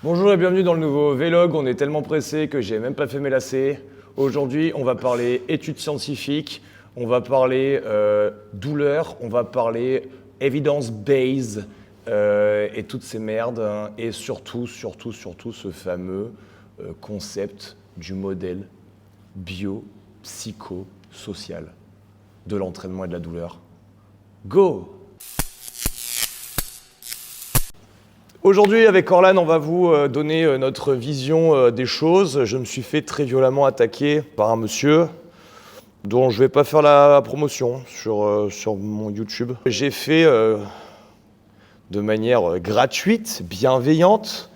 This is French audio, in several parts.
Bonjour et bienvenue dans le nouveau Vlog. On est tellement pressé que j'ai même pas fait mes lacets. Aujourd'hui, on va parler études scientifiques, on va parler douleur, on va parler evidence-based et toutes ces merdes. Hein, et surtout, ce fameux concept du modèle bio-psycho-social de l'entraînement et de la douleur. Go! Aujourd'hui, avec Orlan, on va vous donner notre vision des choses. Je me suis fait très violemment attaquer par un monsieur dont je ne vais pas faire la promotion sur mon YouTube. J'ai fait de manière gratuite, bienveillante,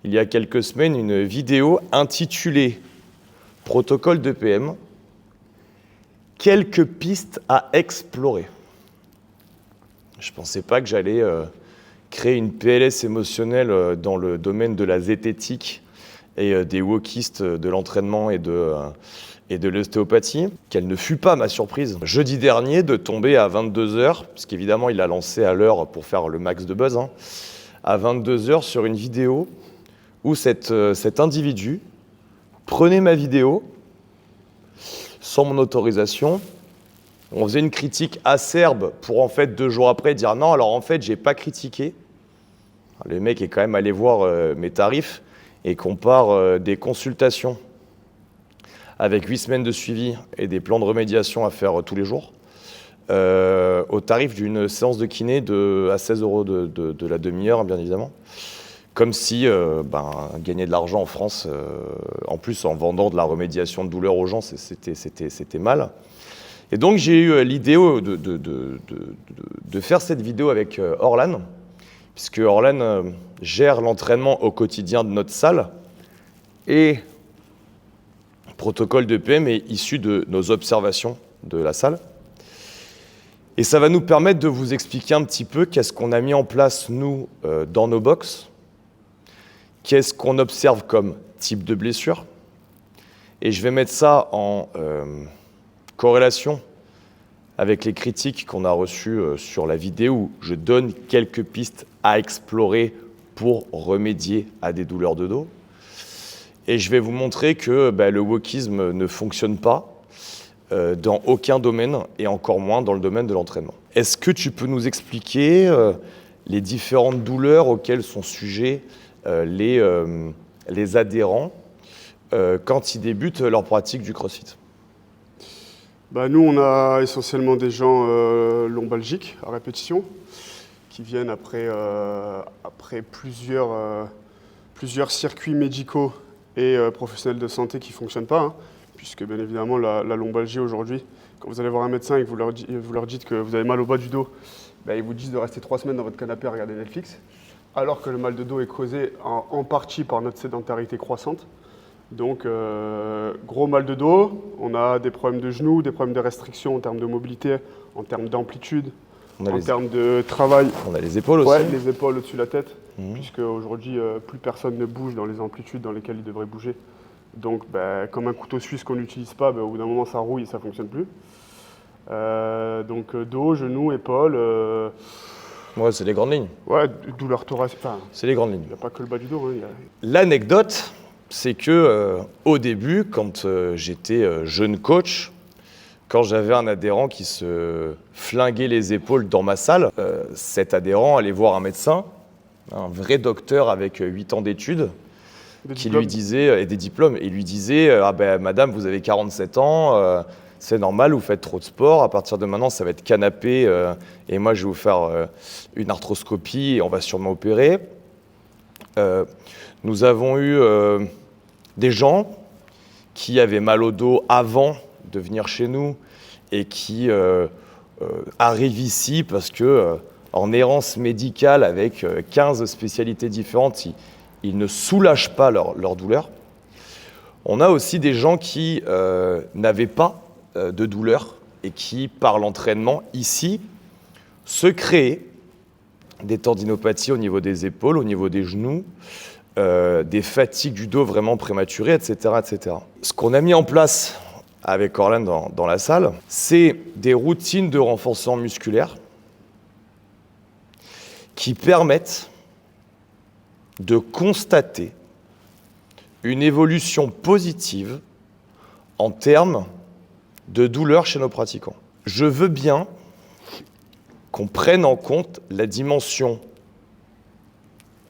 il y a quelques semaines, une vidéo intitulée « Protocole de PM, quelques pistes à explorer ». Je ne pensais pas que j'allais créer une PLS émotionnelle dans le domaine de la zététique et des wokistes de l'entraînement et de l'ostéopathie. Quelle ne fut pas ma surprise jeudi dernier de tomber à 22h, parce qu'évidemment il a lancé à l'heure pour faire le max de buzz, à 22h sur une vidéo où cet individu prenait ma vidéo sans mon autorisation. On faisait une critique acerbe pour en fait 2 jours après dire non, alors en fait j'ai pas critiqué. Le mec est quand même allé voir mes tarifs et compare des consultations avec 8 semaines de suivi et des plans de remédiation à faire tous les jours au tarif d'une séance de kiné à 16 € de la demi-heure, bien évidemment. Comme si gagner de l'argent en France, en plus en vendant de la remédiation de douleur aux gens, c'était mal. Et donc j'ai eu l'idée de faire cette vidéo avec Orlan, puisque Orlan gère l'entraînement au quotidien de notre salle et le protocole de PM est issu de nos observations de la salle. Et ça va nous permettre de vous expliquer un petit peu qu'est-ce qu'on a mis en place, nous, dans nos box, qu'est-ce qu'on observe comme type de blessure. Et je vais mettre ça en corrélation avec les critiques qu'on a reçues sur la vidéo où je donne quelques pistes à explorer pour remédier à des douleurs de dos. Et je vais vous montrer que le wokisme ne fonctionne pas dans aucun domaine et encore moins dans le domaine de l'entraînement. Est-ce que tu peux nous expliquer les différentes douleurs auxquelles sont sujets les adhérents quand ils débutent leur pratique du CrossFit ? Nous, on a essentiellement des gens lombalgiques à répétition qui viennent après plusieurs circuits médicaux et professionnels de santé qui ne fonctionnent pas, puisque bien évidemment la lombalgie aujourd'hui, quand vous allez voir un médecin et que vous leur dites que vous avez mal au bas du dos, ils vous disent de rester 3 semaines dans votre canapé à regarder Netflix, alors que le mal de dos est causé en partie par notre sédentarité croissante. Donc, gros mal de dos, on a des problèmes de genoux, des problèmes de restriction en termes de mobilité, en termes d'amplitude, en termes de travail. On a les épaules aussi. Ouais, les épaules au-dessus de la tête, puisque aujourd'hui, plus personne ne bouge dans les amplitudes dans lesquelles il devrait bouger. Donc, comme un couteau suisse qu'on n'utilise pas, au bout d'un moment, ça rouille et ça ne fonctionne plus. Donc, dos, genoux, épaules. Ouais, c'est les grandes lignes. Ouais, douleur thoracique. C'est les grandes lignes. Il n'y a pas que le bas du dos. L'anecdote, c'est que au début, quand j'étais jeune coach, quand j'avais un adhérent qui se flinguait les épaules dans ma salle, cet adhérent allait voir un médecin, un vrai docteur avec 8 ans d'études, qui lui disait, et des diplômes, et lui disait madame, vous avez 47 ans, c'est normal, vous faites trop de sport, à partir de maintenant, ça va être canapé, et moi, je vais vous faire une arthroscopie, et on va sûrement opérer. Nous avons eu des gens qui avaient mal au dos avant de venir chez nous et qui arrivent ici parce que en errance médicale avec 15 spécialités différentes, ils ne soulagent pas leur douleur. On a aussi des gens qui n'avaient pas de douleur et qui, par l'entraînement ici, se créaient des tendinopathies au niveau des épaules, au niveau des genoux, des fatigues du dos vraiment prématurées, etc., etc. Ce qu'on a mis en place avec Orlan dans la salle, c'est des routines de renforcement musculaire qui permettent de constater une évolution positive en termes de douleur chez nos pratiquants. Je veux bien qu'on prenne en compte la dimension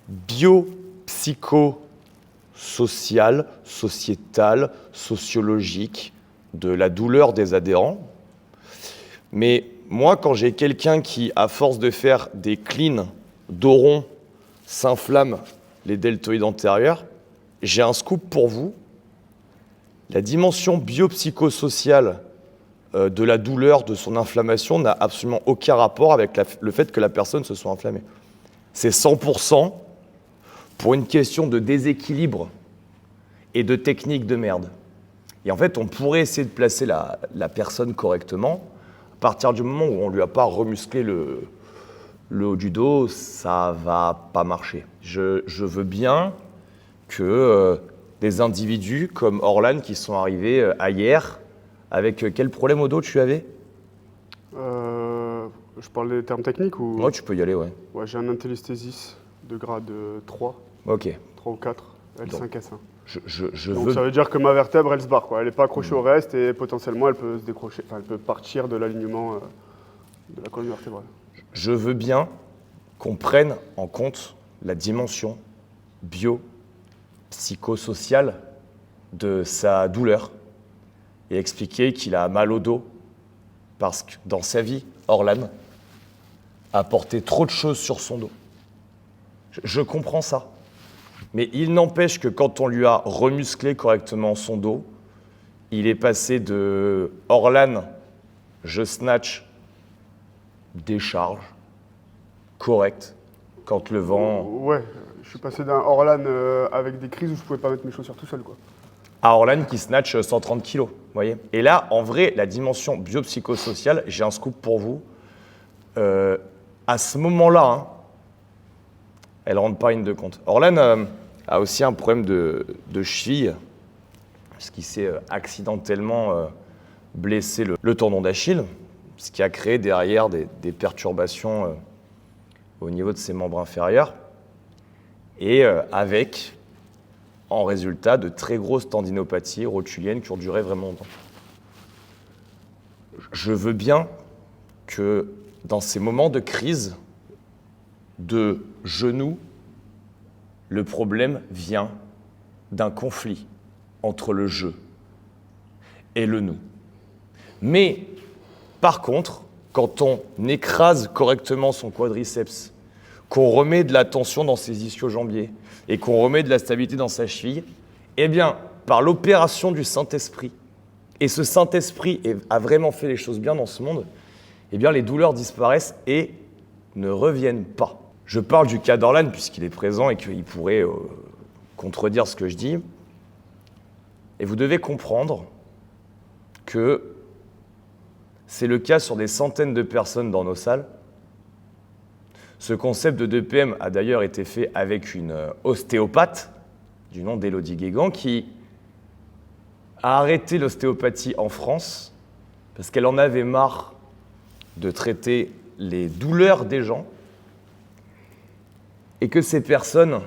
biopsychosociale, sociétale, sociologique de la douleur des adhérents. Mais moi, quand j'ai quelqu'un qui, à force de faire des cleans dos rond, s'inflamme les deltoïdes antérieurs, j'ai un scoop pour vous. La dimension biopsychosociale de la douleur, de son inflammation, n'a absolument aucun rapport avec le fait que la personne se soit inflammée. C'est 100% pour une question de déséquilibre et de technique de merde. Et en fait, on pourrait essayer de placer la personne correctement. À partir du moment où on ne lui a pas remusclé le haut du dos, ça ne va pas marcher. Je veux bien que des individus comme Orlan qui sont arrivés hier, avec quel problème au dos tu avais ? Je parle des termes techniques ou... Ouais, tu peux y aller, ouais. Ouais, j'ai un intélesthésis de grade 3. Ok. 3 ou 4, L5, S1. Donc ça veut dire que ma vertèbre, elle se barre, quoi. Elle n'est pas accrochée au reste et potentiellement, elle peut se décrocher, enfin, elle peut partir de l'alignement de la colonne vertébrale. Je veux bien qu'on prenne en compte la dimension biopsychosociale de sa douleur et expliquer qu'il a mal au dos parce que dans sa vie, Orlan a porté trop de choses sur son dos. Je comprends ça. Mais il n'empêche que quand on lui a remusclé correctement son dos, il est passé de Orlan, je snatch, décharge, correct, quand le vent... Ouais, je suis passé d'un Orlan avec des crises où je pouvais pas mettre mes chaussures tout seul, quoi. À Orlan qui snatch 130 kilos, vous voyez. Et là, en vrai, la dimension biopsychosociale, j'ai un scoop pour vous. À ce moment-là, hein, elle ne rentre pas ligne de compte. Orlan a aussi un problème de cheville, puisqu'il s'est accidentellement blessé le tendon d'Achille, ce qui a créé derrière des perturbations au niveau de ses membres inférieurs, et avec, en résultat, de très grosses tendinopathies rotuliennes qui ont duré vraiment longtemps. Je veux bien que dans ces moments de crise, de genou, le problème vient d'un conflit entre le je et le nous. Mais par contre, quand on écrase correctement son quadriceps, qu'on remet de la tension dans ses ischio-jambiers et qu'on remet de la stabilité dans sa cheville, eh bien, par l'opération du Saint-Esprit, et ce Saint-Esprit a vraiment fait les choses bien dans ce monde, eh bien, les douleurs disparaissent et ne reviennent pas. Je parle du cas d'Orlan puisqu'il est présent et qu'il pourrait contredire ce que je dis. Et vous devez comprendre que c'est le cas sur des centaines de personnes dans nos salles. Ce concept de 2PM a d'ailleurs été fait avec une ostéopathe du nom d'Élodie Guégan qui a arrêté l'ostéopathie en France parce qu'elle en avait marre de traiter les douleurs des gens et que ces personnes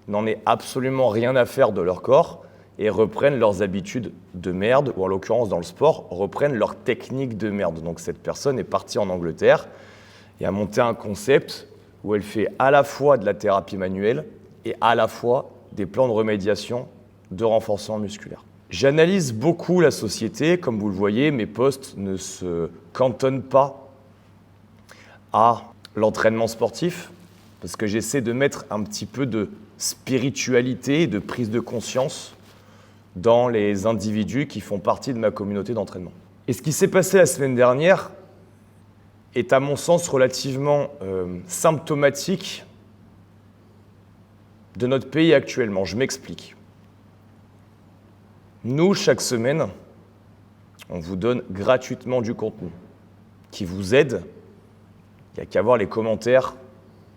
n'en aient absolument rien à faire de leur corps et reprennent leurs habitudes de merde, ou en l'occurrence dans le sport, reprennent leur technique de merde. Donc cette personne est partie en Angleterre et a monté un concept où elle fait à la fois de la thérapie manuelle et à la fois des plans de remédiation de renforcement musculaire. J'analyse beaucoup la société, comme vous le voyez, mes posts ne se cantonnent pas à l'entraînement sportif, parce que j'essaie de mettre un petit peu de spiritualité et de prise de conscience dans les individus qui font partie de ma communauté d'entraînement. Et ce qui s'est passé la semaine dernière est à mon sens relativement symptomatique de notre pays actuellement. Je m'explique. Nous, chaque semaine, on vous donne gratuitement du contenu qui vous aide. Il n'y a qu'à voir les commentaires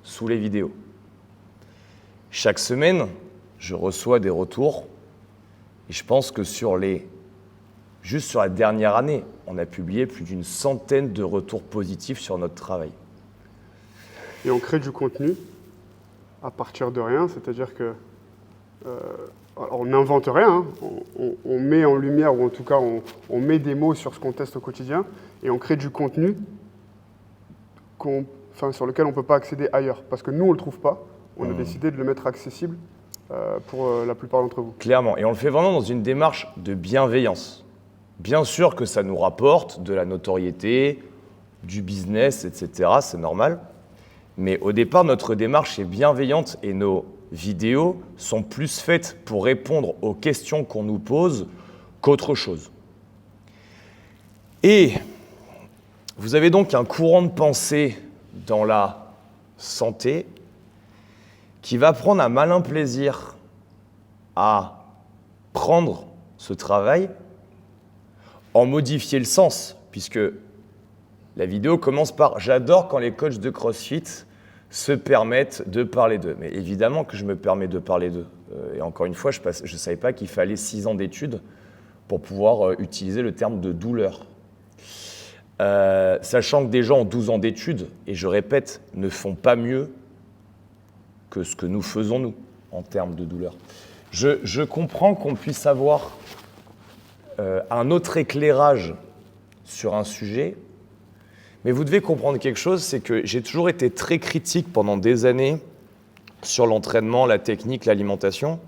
sous les vidéos. Chaque semaine, je reçois des retours et je pense que juste sur la dernière année, on a publié plus d'une centaine de retours positifs sur notre travail. Et on crée du contenu à partir de rien, c'est-à-dire que alors on n'invente rien, hein. On met en lumière, ou en tout cas on met des mots sur ce qu'on teste au quotidien, et on crée du contenu sur lequel on ne peut pas accéder ailleurs. Parce que nous, on ne le trouve pas, on a décidé de le mettre accessible pour la plupart d'entre vous. Clairement, et on le fait vraiment dans une démarche de bienveillance. Bien sûr que ça nous rapporte de la notoriété, du business, etc., c'est normal. Mais au départ, notre démarche est bienveillante et nos vidéos sont plus faites pour répondre aux questions qu'on nous pose qu'autre chose. Et vous avez donc un courant de pensée dans la santé qui va prendre un malin plaisir à prendre ce travail, en modifier le sens, puisque la vidéo commence par « J'adore quand les coachs de CrossFit se permettent de parler d'eux ». Mais évidemment que je me permets de parler d'eux. Et encore une fois, je ne savais pas qu'il fallait 6 ans d'études pour pouvoir utiliser le terme de douleur. Sachant que des gens ont 12 ans d'études, et je répète, ne font pas mieux que ce que nous faisons nous, en termes de douleur. Je comprends qu'on puisse avoir un autre éclairage sur un sujet, mais vous devez comprendre quelque chose, c'est que j'ai toujours été très critique pendant des années sur l'entraînement, la technique, l'alimentation.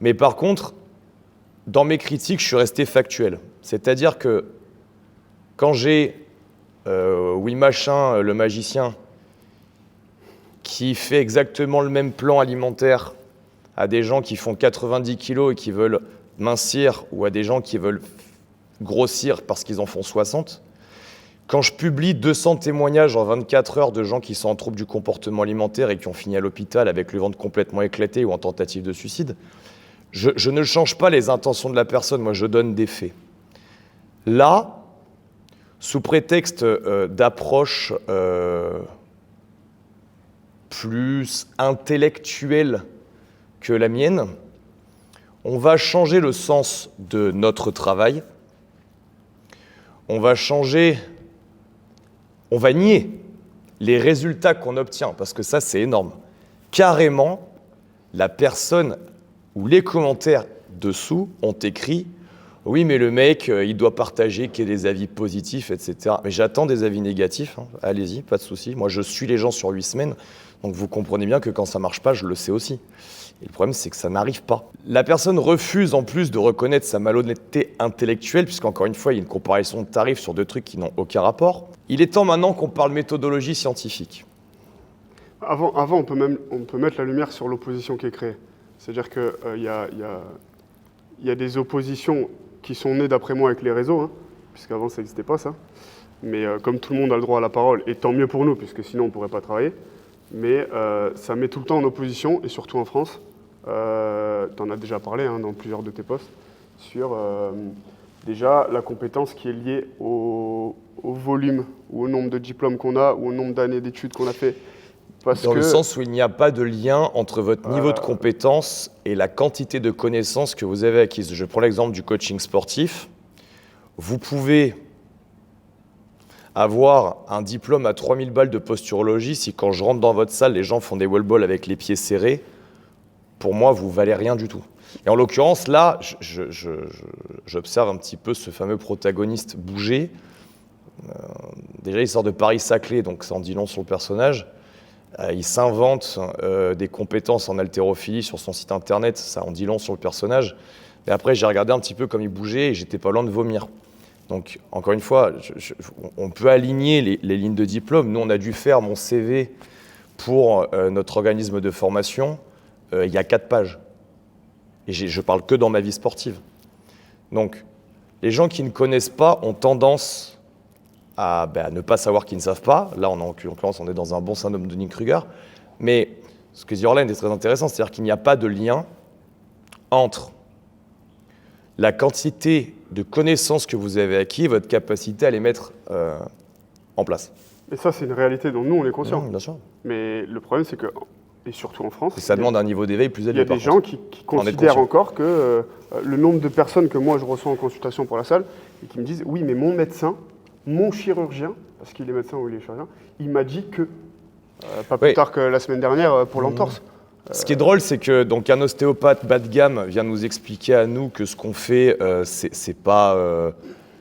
Mais par contre, dans mes critiques, je suis resté factuel. C'est-à-dire que quand j'ai Machin, le magicien, qui fait exactement le même plan alimentaire à des gens qui font 90 kilos et qui veulent mincir, ou à des gens qui veulent grossir parce qu'ils en font 60, quand je publie 200 témoignages en 24 heures de gens qui sont en trouble du comportement alimentaire et qui ont fini à l'hôpital avec le ventre complètement éclaté ou en tentative de suicide, je ne change pas les intentions de la personne, moi je donne des faits. Là, sous prétexte d'approche plus intellectuelle que la mienne, on va changer le sens de notre travail, on va nier les résultats qu'on obtient, parce que ça, c'est énorme. Carrément, la personne ou les commentaires dessous ont écrit « Oui, mais le mec, il doit partager qu'il y ait des avis positifs, etc. » Mais j'attends des avis négatifs, hein. Allez-y, pas de souci. Moi, je suis les gens sur 8 semaines, donc vous comprenez bien que quand ça ne marche pas, je le sais aussi. Et le problème, c'est que ça n'arrive pas. La personne refuse en plus de reconnaître sa malhonnêteté intellectuelle, puisqu'encore une fois, il y a une comparaison de tarifs sur 2 trucs qui n'ont aucun rapport. Il est temps maintenant qu'on parle méthodologie scientifique. Avant on peut mettre la lumière sur l'opposition qui est créée. C'est-à-dire qu'il y a des oppositions qui sont nées, d'après moi, avec les réseaux, hein, puisqu'avant, ça n'existait pas, ça. Mais comme tout le monde a le droit à la parole, et tant mieux pour nous, puisque sinon, on ne pourrait pas travailler. Mais ça met tout le temps en opposition, et surtout en France. Tu en as déjà parlé dans plusieurs de tes posts, sur déjà la compétence qui est liée au volume, ou au nombre de diplômes qu'on a, ou au nombre d'années d'études qu'on a fait. Dans le sens où il n'y a pas de lien entre votre niveau de compétence et la quantité de connaissances que vous avez acquises. Je prends l'exemple du coaching sportif. Vous pouvez avoir un diplôme à 3000 balles de posturologie si quand je rentre dans votre salle, les gens font des wall balls avec les pieds serrés. Pour moi, vous ne valez rien du tout. Et en l'occurrence, là, j'observe un petit peu ce fameux protagoniste bouger. Déjà, il sort de Paris-Saclay, donc ça en dit long sur le personnage. Il s'invente des compétences en haltérophilie sur son site internet, ça en dit long sur le personnage. Et après, j'ai regardé un petit peu comme il bougeait et j'étais pas loin de vomir. Donc, encore une fois, on peut aligner les lignes de diplôme. Nous, on a dû faire mon CV pour notre organisme de formation. Il y a 4 pages. Et je parle que dans ma vie sportive. Donc, les gens qui ne connaissent pas ont tendance à ne pas savoir qu'ils ne savent pas. Là, en l'occurrence, on est dans un bon syndrome de Dunning-Kruger. Mais ce que dit Orlane est très intéressant, c'est-à-dire qu'il n'y a pas de lien entre la quantité de connaissances que vous avez acquis et votre capacité à les mettre en place. Et ça, c'est une réalité dont nous, on est conscients. Bien sûr. Mais le problème, c'est que, et surtout en France, et ça demande un niveau d'éveil plus élevé. Il y a des gens qui considèrent encore que le nombre de personnes que moi, je reçois en consultation pour la salle, et qui me disent « Oui, mais mon médecin, mon chirurgien, parce qu'il est médecin ou il est chirurgien, il m'a dit que… » Pas plus Oui. tard que la semaine dernière pour l'entorse. Ce qui est drôle, c'est que donc, un ostéopathe bas de gamme vient nous expliquer à nous que ce qu'on fait, c'est pas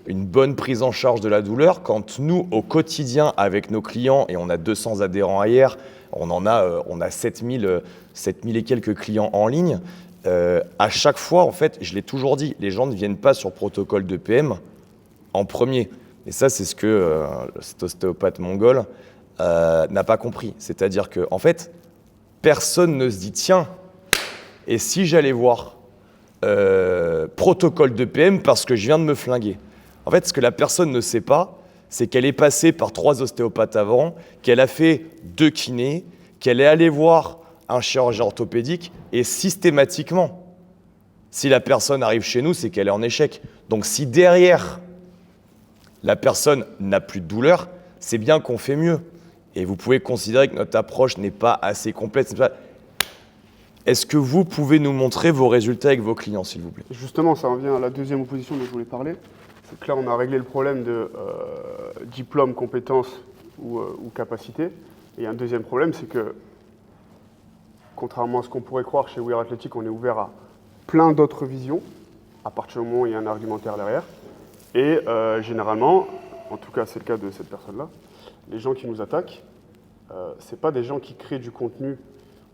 une bonne prise en charge de la douleur. Quand nous, au quotidien, avec nos clients, et on a 200 adhérents hier, on a 7000 et quelques clients en ligne, à chaque fois, en fait, je l'ai toujours dit, les gens ne viennent pas sur protocole de PM en premier. Et ça, c'est ce que cet ostéopathe mongol n'a pas compris. C'est-à-dire que, en fait, personne ne se dit, tiens, et si j'allais voir protocole de PM parce que je viens de me flinguer. En fait, ce que la personne ne sait pas, c'est qu'elle est passée par 3 ostéopathes avant, qu'elle a fait 2 kinés, qu'elle est allée voir un chirurgien orthopédique, et systématiquement, si la personne arrive chez nous, c'est qu'elle est en échec. Donc si derrière, la personne n'a plus de douleur, c'est bien qu'on fait mieux. Et vous pouvez considérer que notre approche n'est pas assez complète. Est-ce que vous pouvez nous montrer vos résultats avec vos clients, s'il vous plaît? Justement, ça revient à la deuxième opposition dont je voulais parler. C'est que là, on a réglé le problème de diplôme, compétence ou capacité. Et il y a un deuxième problème, c'est que, contrairement à ce qu'on pourrait croire chez Wear Athletic, on est ouvert à plein d'autres visions, à partir du moment où il y a un argumentaire derrière. Et généralement, en tout cas c'est le cas de cette personne-là, les gens qui nous attaquent, ce n'est pas des gens qui créent du contenu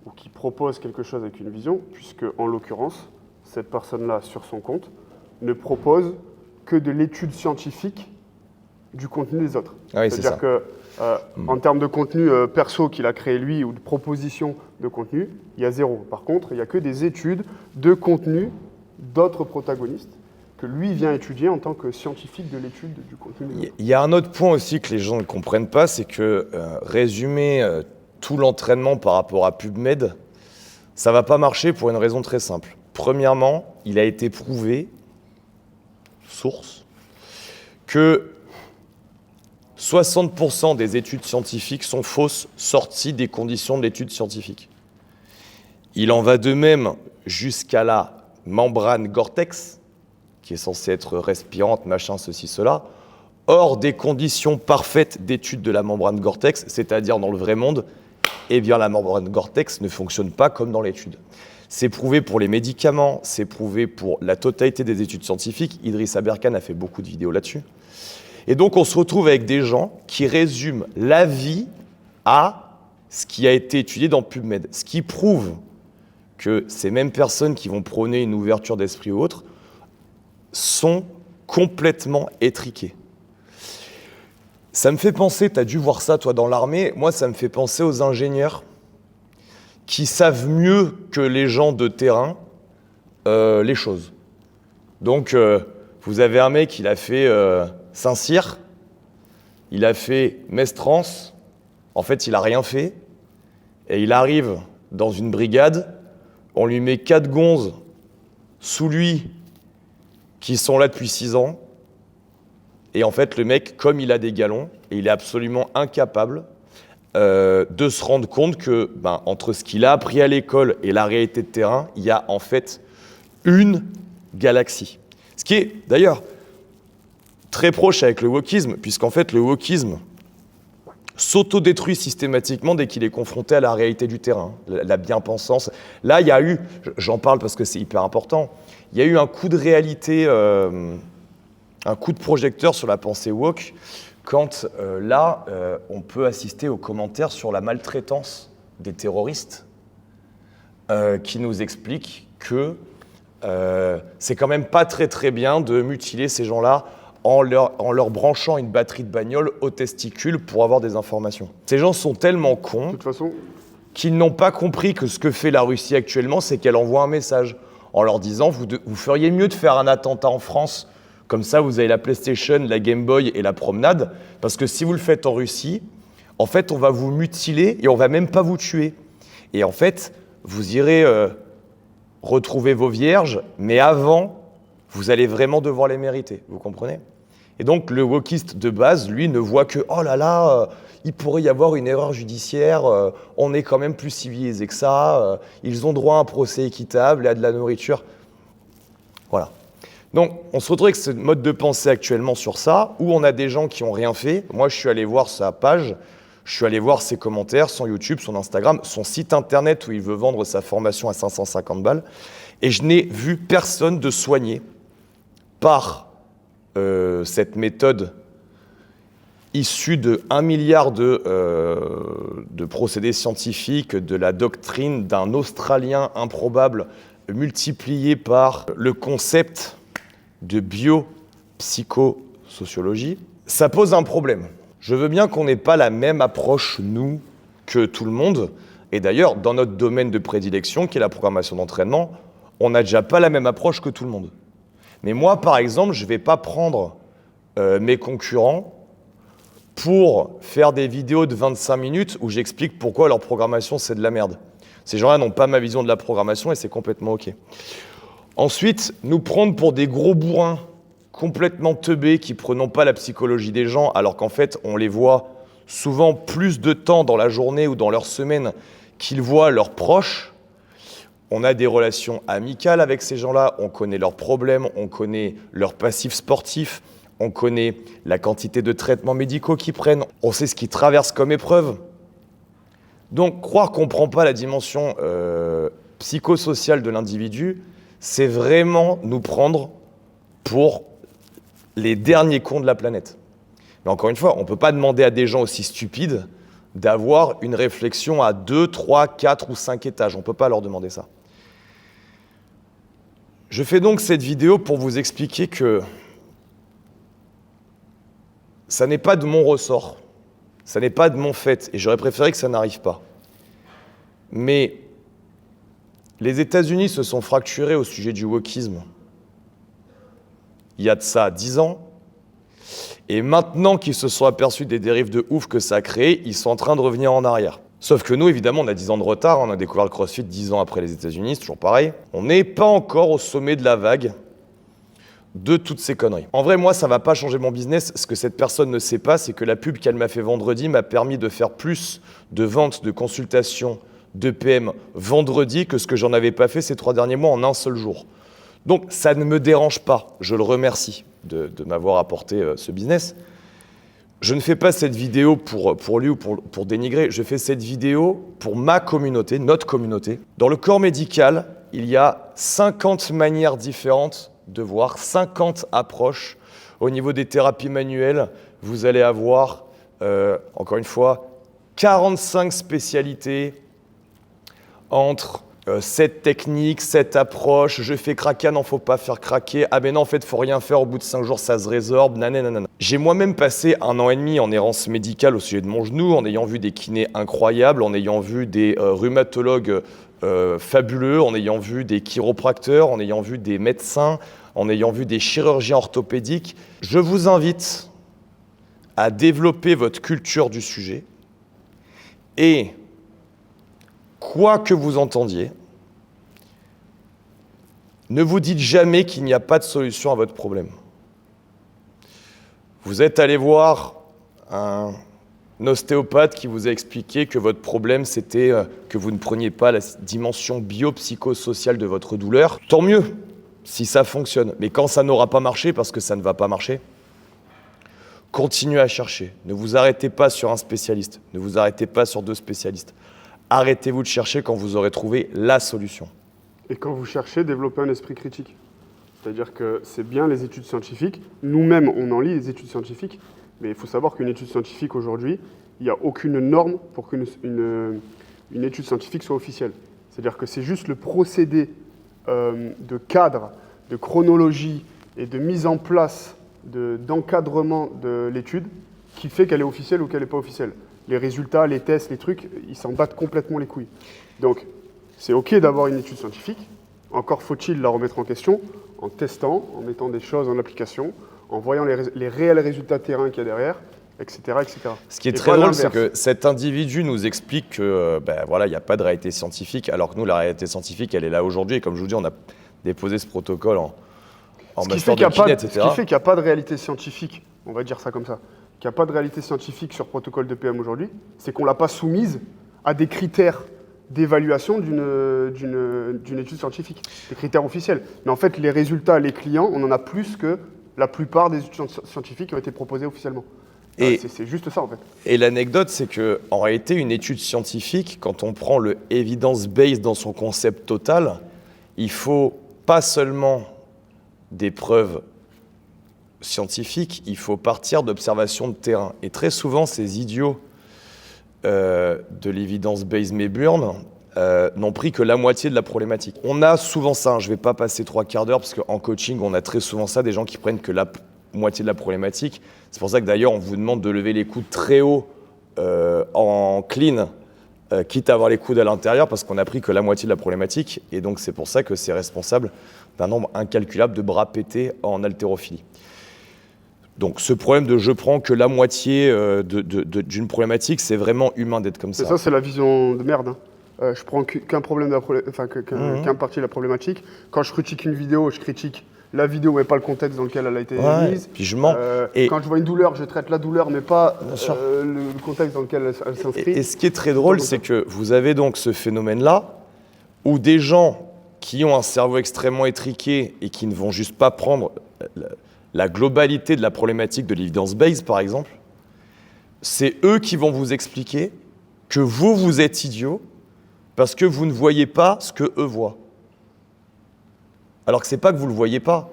ou qui proposent quelque chose avec une vision, puisque en l'occurrence, cette personne-là, sur son compte, ne propose que de l'étude scientifique du contenu des autres. Ah oui, c'est C'est-à-dire que, en termes de contenu perso qu'il a créé lui ou de proposition de contenu, il y a 0. Par contre, il n'y a que des études de contenu d'autres protagonistes que lui vient étudier en tant que scientifique de l'étude du contenu des autres. Il y a un autre point aussi que les gens ne comprennent pas, c'est que résumer tout l'entraînement par rapport à PubMed, ça ne va pas marcher pour une raison très simple. Premièrement, il a été prouvé, source, que 60% des études scientifiques sont fausses, sorties des conditions de l'étude scientifique. Il en va de même jusqu'à la membrane Gore-Tex, qui est censée être respirante, machin, ceci, cela, hors des conditions parfaites d'étude de la membrane Gore-Tex, c'est-à-dire dans le vrai monde, eh bien la membrane Gore-Tex ne fonctionne pas comme dans l'étude. C'est prouvé pour les médicaments, c'est prouvé pour la totalité des études scientifiques. Idriss Aberkan a fait beaucoup de vidéos là-dessus. Et donc on se retrouve avec des gens qui résument la vie à ce qui a été étudié dans PubMed. Ce qui prouve que ces mêmes personnes qui vont prôner une ouverture d'esprit ou autre sont complètement étriquées. Ça me fait penser, tu as dû voir ça toi dans l'armée, moi ça me fait penser aux ingénieurs qui savent mieux que les gens de terrain les choses. Donc vous avez un mec, il a fait Saint-Cyr, il a fait Mestrance, en fait il n'a rien fait, et il arrive dans une brigade, on lui met 4 gonzes sous lui qui sont là depuis 6 ans, et en fait le mec, comme il a des galons, et il est absolument incapable de se rendre compte que entre ce qu'il a appris à l'école et la réalité de terrain, il y a en fait une galaxie. Ce qui est d'ailleurs très proche avec le wokisme, puisqu'en fait le wokisme s'autodétruit systématiquement dès qu'il est confronté à la réalité du terrain, la bien-pensance. Là, il y a eu, j'en parle parce que c'est hyper important, il y a eu un coup de réalité, un coup de projecteur sur la pensée woke, quand on peut assister aux commentaires sur la maltraitance des terroristes qui nous expliquent que c'est quand même pas très très bien de mutiler ces gens-là en leur branchant une batterie de bagnole aux testicules pour avoir des informations. Ces gens sont tellement cons De toute façon, qu'ils n'ont pas compris que ce que fait la Russie actuellement, c'est qu'elle envoie un message en leur disant vous feriez mieux de faire un attentat en France, comme ça vous avez la PlayStation, la Game Boy et la promenade, parce que si vous le faites en Russie, en fait on va vous mutiler et on va même pas vous tuer. Et en fait, vous irez retrouver vos vierges, mais avant, vous allez vraiment devoir les mériter, vous comprenez ? Et donc le wokiste de base, lui, ne voit que « oh là là, il pourrait y avoir une erreur judiciaire, on est quand même plus civilisé que ça, ils ont droit à un procès équitable et à de la nourriture. » Voilà. Donc on se retrouve avec ce mode de pensée actuellement sur ça, où on a des gens qui n'ont rien fait. Moi, je suis allé voir sa page, Je suis allé voir ses commentaires, son YouTube, son Instagram, son site internet où il veut vendre sa formation à 550 balles. Et je n'ai vu personne de soigné par cette méthode issue de 1 milliard de procédés scientifiques, de la doctrine d'un Australien improbable, multiplié par le concept de biopsychosociologie. Ça pose un problème. Je veux bien qu'on n'ait pas la même approche, nous, que tout le monde. Et d'ailleurs, dans notre domaine de prédilection, qui est la programmation d'entraînement, on n'a déjà pas la même approche que tout le monde. Mais moi, par exemple, je ne vais pas prendre mes concurrents pour faire des vidéos de 25 minutes où j'explique pourquoi leur programmation, c'est de la merde. Ces gens-là n'ont pas ma vision de la programmation et c'est complètement OK. Ensuite, nous prendre pour des gros bourrins complètement teubés qui ne prenons pas la psychologie des gens, alors qu'en fait, on les voit souvent plus de temps dans la journée ou dans leur semaine qu'ils voient leurs proches. On a des relations amicales avec ces gens-là, on connaît leurs problèmes, on connaît leurs passifs sportifs, on connaît la quantité de traitements médicaux qu'ils prennent, on sait ce qu'ils traversent comme épreuve. Donc, croire qu'on ne prend pas la dimension psychosociale de l'individu, c'est vraiment nous prendre pour les derniers cons de la planète. Mais encore une fois, on ne peut pas demander à des gens aussi stupides d'avoir une réflexion à 2, 3, 4 ou 5 étages. On ne peut pas leur demander ça. Je fais donc cette vidéo pour vous expliquer que ça n'est pas de mon ressort, ça n'est pas de mon fait, et j'aurais préféré que ça n'arrive pas. Mais les États-Unis se sont fracturés au sujet du wokisme il y a de ça 10 ans, et maintenant qu'ils se sont aperçus des dérives de ouf que ça a créé, ils sont en train de revenir en arrière. Sauf que nous, évidemment, on a 10 ans de retard, on a découvert le CrossFit 10 ans après les États-Unis, c'est toujours pareil. On n'est pas encore au sommet de la vague de toutes ces conneries. En vrai, moi, ça ne va pas changer mon business. Ce que cette personne ne sait pas, c'est que la pub qu'elle m'a fait vendredi m'a permis de faire plus de ventes, de consultations, d'EPM vendredi que ce que j'en avais pas fait ces 3 derniers mois en un seul jour. Donc, ça ne me dérange pas. Je le remercie de m'avoir apporté ce business. Je ne fais pas cette vidéo pour lui ou pour dénigrer. Je fais cette vidéo pour ma communauté, notre communauté. Dans le corps médical, il y a 50 manières différentes de voir, 50 approches. Au niveau des thérapies manuelles, vous allez avoir, encore une fois, 45 spécialités entre 7 techniques, 7 approches. Je fais craquer, non, faut pas faire craquer. Ah ben non, en fait, faut rien faire. Au bout de 5 jours, ça se résorbe. Nanana. J'ai moi-même passé 1 an et demi en errance médicale au sujet de mon genou, en ayant vu des kinés incroyables, en ayant vu des rhumatologues fabuleux, en ayant vu des chiropracteurs, en ayant vu des médecins, en ayant vu des chirurgiens orthopédiques. Je vous invite à développer votre culture du sujet et quoi que vous entendiez, ne vous dites jamais qu'il n'y a pas de solution à votre problème. Vous êtes allé voir un ostéopathe qui vous a expliqué que votre problème, c'était que vous ne preniez pas la dimension biopsychosociale de votre douleur. Tant mieux, si ça fonctionne. Mais quand ça n'aura pas marché, parce que ça ne va pas marcher, continuez à chercher. Ne vous arrêtez pas sur un spécialiste. Ne vous arrêtez pas sur 2 spécialistes. Arrêtez-vous de chercher quand vous aurez trouvé la solution. Et quand vous cherchez, développez un esprit critique. C'est-à-dire que c'est bien les études scientifiques. Nous-mêmes, on en lit les études scientifiques. Mais il faut savoir qu'une étude scientifique aujourd'hui, il n'y a aucune norme pour qu'une étude scientifique soit officielle. C'est-à-dire que c'est juste le procédé de cadre, de chronologie et de mise en place d'encadrement de l'étude qui fait qu'elle est officielle ou qu'elle n'est pas officielle. Les résultats, les tests, les trucs, ils s'en battent complètement les couilles. Donc, c'est OK d'avoir une étude scientifique. Encore faut-il la remettre en question en testant, en mettant des choses en application, en voyant les réels résultats terrain qu'il y a derrière, etc. etc. Ce qui est très drôle, c'est que cet individu nous explique que voilà, il n'y a pas de réalité scientifique, alors que nous, la réalité scientifique, elle est là aujourd'hui. Et comme je vous dis, on a déposé ce protocole en master de kiné, etc. Ce qui fait qu'il n'y a pas de réalité scientifique, on va dire ça comme ça, qu'il n'y a pas de réalité scientifique sur protocole de PM aujourd'hui, c'est qu'on ne l'a pas soumise à des critères d'évaluation d'une étude scientifique, des critères officiels. Mais en fait, les résultats, les clients, on en a plus que la plupart des études scientifiques qui ont été proposées officiellement. Et, c'est juste ça en fait. et l'anecdote, c'est qu'en réalité, une étude scientifique, quand on prend le evidence-based dans son concept total, il faut pas seulement des preuves scientifiques, il faut partir d'observations de terrain. Et très souvent, ces idiots de l'evidence-based Mayburn n'ont pris que la moitié de la problématique. On a souvent ça, je ne vais pas passer 3 quarts d'heure, parce qu'en coaching, on a très souvent ça, des gens qui prennent que la moitié de la problématique. C'est pour ça que d'ailleurs, on vous demande de lever les coudes très haut en clean, quitte à avoir les coudes à l'intérieur, parce qu'on a pris que la moitié de la problématique. Et donc, c'est pour ça que c'est responsable d'un nombre incalculable de bras pétés en haltérophilie. Donc, ce problème de je prends que la moitié d'une problématique, c'est vraiment humain d'être comme ça. Et ça, c'est la vision de merde. Hein. Je prends qu'un problème qu'un partie de la problématique. Quand je critique une vidéo, je critique la vidéo, mais pas le contexte dans lequel elle a été mise. Puis je mens. Quand je vois une douleur, je traite la douleur, mais pas le contexte dans lequel elle s'inscrit. Et ce qui est très drôle, c'est que vous avez donc ce phénomène-là, où des gens qui ont un cerveau extrêmement étriqué et qui ne vont juste pas prendre la globalité de la problématique de l'evidence-based, par exemple, c'est eux qui vont vous expliquer que vous êtes idiot parce que vous ne voyez pas ce que eux voient. Alors que ce n'est pas que vous ne le voyez pas,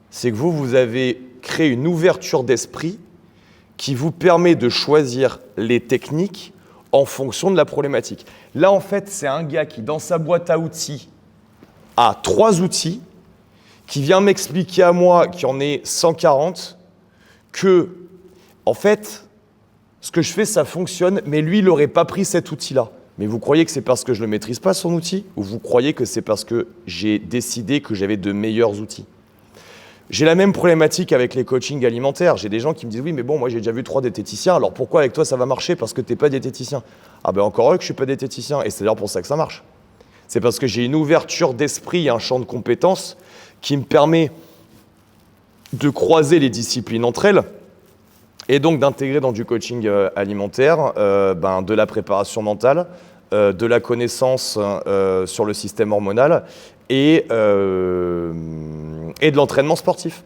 c'est que vous avez créé une ouverture d'esprit qui vous permet de choisir les techniques en fonction de la problématique. Là, en fait, c'est un gars qui, dans sa boîte à outils, a 3 outils, qui vient m'expliquer à moi, qui en est 140, que, en fait, ce que je fais, ça fonctionne, mais lui, il n'aurait pas pris cet outil-là. Mais vous croyez que c'est parce que je ne le maîtrise pas, son outil, ou vous croyez que c'est parce que j'ai décidé que j'avais de meilleurs outils? J'ai la même problématique avec les coachings alimentaires. J'ai des gens qui me disent « Oui, mais bon, moi j'ai déjà vu 3 diététiciens, alors pourquoi avec toi ça va marcher? Parce que tu n'es pas diététicien. » Ah ben encore heureux que je ne suis pas diététicien, et c'est d'ailleurs pour ça que ça marche. C'est parce que j'ai une ouverture d'esprit et un champ de compétences qui me permet de croiser les disciplines entre elles, et donc d'intégrer dans du coaching alimentaire de la préparation mentale, de la connaissance sur le système hormonal et de l'entraînement sportif.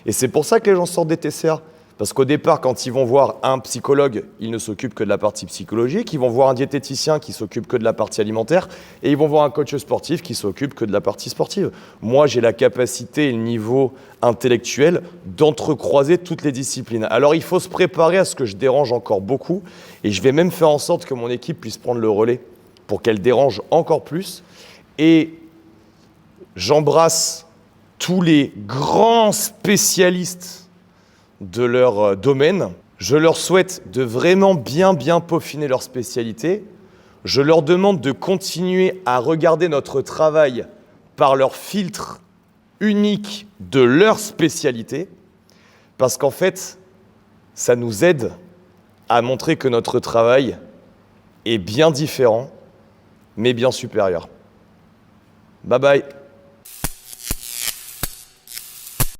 Et c'est pour ça que les gens sortent des TCA. Parce qu'au départ, quand ils vont voir un psychologue, ils ne s'occupent que de la partie psychologique, ils vont voir un diététicien qui s'occupe que de la partie alimentaire, et ils vont voir un coach sportif qui s'occupe que de la partie sportive. Moi, j'ai la capacité et le niveau intellectuel d'entrecroiser toutes les disciplines. Alors, il faut se préparer à ce que je dérange encore beaucoup, et je vais même faire en sorte que mon équipe puisse prendre le relais pour qu'elle dérange encore plus. Et j'embrasse tous les grands spécialistes de leur domaine. Je leur souhaite de vraiment bien peaufiner leur spécialité. Je leur demande de continuer à regarder notre travail par leur filtre unique de leur spécialité, parce qu'en fait, ça nous aide à montrer que notre travail est bien différent, mais bien supérieur. Bye bye.